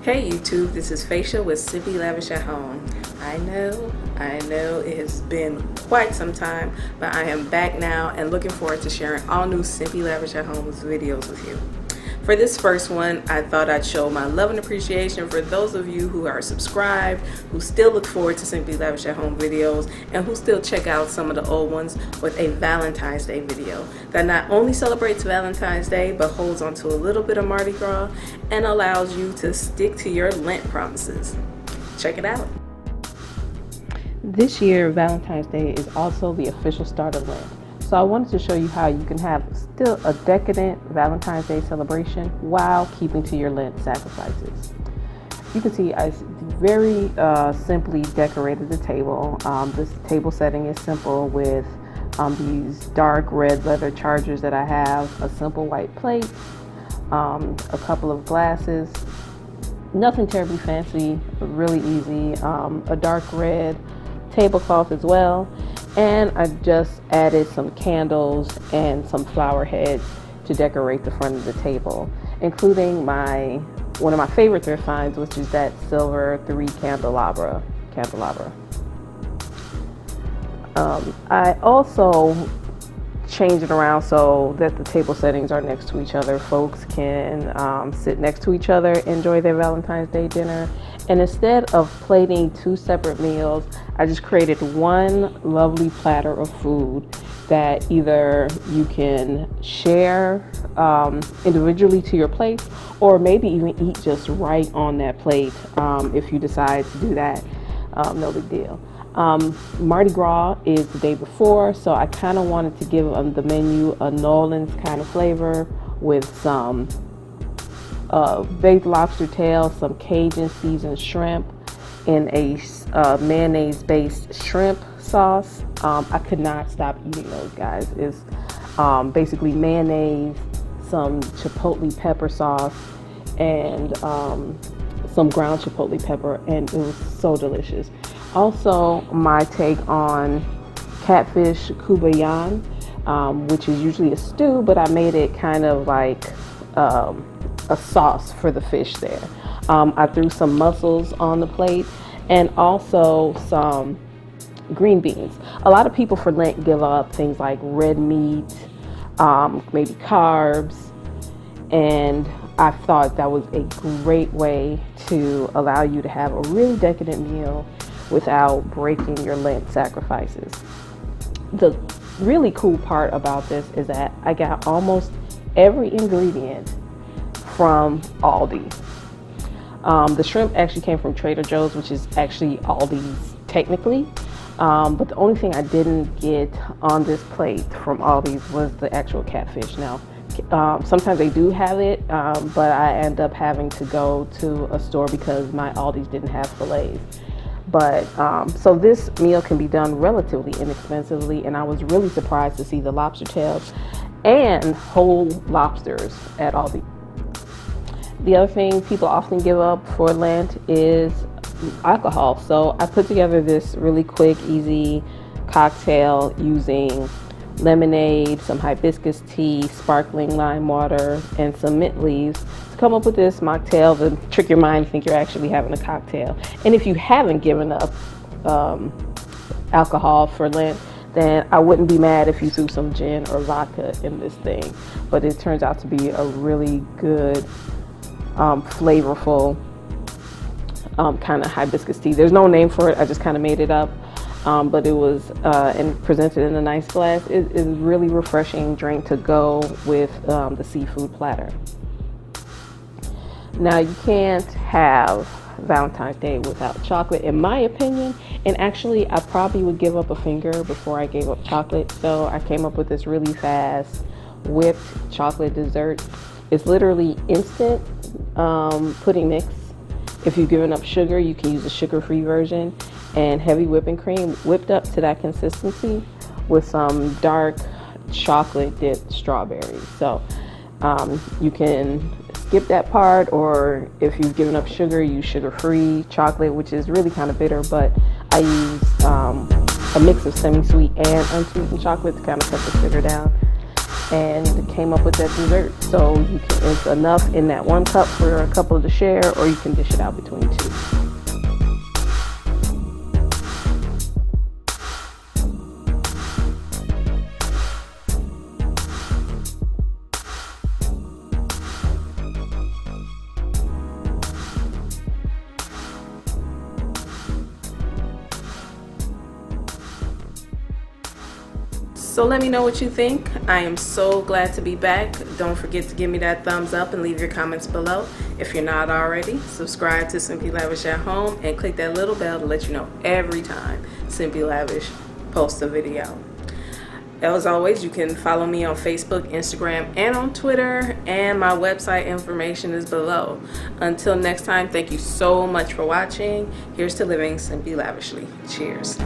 Hey YouTube, this is Facia with Simply Lavish at Home. I know it has been quite some time, but I am back now and looking forward to sharing all new Simply Lavish at Home videos with you. For this first one, I thought I'd show my love and appreciation for those of you who are subscribed, who still look forward to Simply Lavish at Home videos, and who still check out some of the old ones with a Valentine's Day video that not only celebrates Valentine's Day, but holds on to a little bit of Mardi Gras and allows you to stick to your Lent promises. Check it out. This year, Valentine's Day is also the official start of Lent. So I wanted to show you how you can have still a decadent Valentine's Day celebration while keeping to your Lent sacrifices. You can see I very simply decorated the table. This table setting is simple with these dark red leather chargers that I have, a simple white plate, a couple of glasses, nothing terribly fancy, really easy, a dark red tablecloth as well. And I just added some candles and some flower heads to decorate the front of the table, including one of my favorite thrift finds, which is that silver 3 candelabra. I also changed it around so that the table settings are next to each other. Folks can sit next to each other, enjoy their Valentine's Day dinner. And instead of plating 2 separate meals, I just created one lovely platter of food that either you can share individually to your plate, or maybe even eat just right on that plate if you decide to do that. No big deal. Mardi Gras is the day before, so I kind of wanted to give the menu a New Orleans kind of flavor with some baked lobster tail, some Cajun seasoned shrimp in a mayonnaise based shrimp sauce. I could not stop eating those, guys. It's basically mayonnaise, some chipotle pepper sauce, and some ground chipotle pepper, and it was so delicious. Also, my take on Catfish Courtboullion, which is usually a stew, but I made it kind of like a sauce for the fish there. I threw some mussels on the plate and also some green beans. A lot of people for Lent give up things like red meat, maybe carbs, and I thought that was a great way to allow you to have a really decadent meal without breaking your Lent sacrifices. The really cool part about this is that I got almost every ingredient from Aldi. The shrimp actually came from Trader Joe's, which is actually Aldi's technically, but the only thing I didn't get on this plate from Aldi's was the actual catfish. Now, sometimes they do have it, but I end up having to go to a store because my Aldi's didn't have fillets. But so this meal can be done relatively inexpensively, and I was really surprised to see the lobster tails and whole lobsters at Aldi. The other thing people often give up for Lent is alcohol. So I put together this really quick, easy cocktail using lemonade, some hibiscus tea, sparkling lime water, and some mint leaves to come up with this mocktail to trick your mind to think you're actually having a cocktail. And if you haven't given up alcohol for Lent, then I wouldn't be mad if you threw some gin or vodka in this thing. But it turns out to be a really good flavorful kind of hibiscus tea. There's no name for it, I just kind of made it up, but it was and presented in a nice glass. It is a really refreshing drink to go with the seafood platter. Now, you can't have Valentine's Day without chocolate, in my opinion, and actually I probably would give up a finger before I gave up chocolate. So I came up with this really fast whipped chocolate dessert. It's literally instant pudding mix. If you've given up sugar, you can use a sugar-free version, and heavy whipping cream whipped up to that consistency with some dark chocolate dipped strawberries. So you can skip that part, or if you've given up sugar, use sugar-free chocolate, which is really kind of bitter, but I use a mix of semi-sweet and unsweetened chocolate to kind of cut the sugar down. and came up with that dessert. So it's enough in that 1 cup for a couple to share, or you can dish it out between 2. So let me know what you think. I am so glad to be back. Don't forget to give me that thumbs up and leave your comments below. If you're not already, subscribe to Simply Lavish at Home and click that little bell to let you know every time Simply Lavish posts a video. As always, you can follow me on Facebook, Instagram, and on Twitter, and my website information is below. Until next time, thank you so much for watching. Here's to living simply lavishly. Cheers.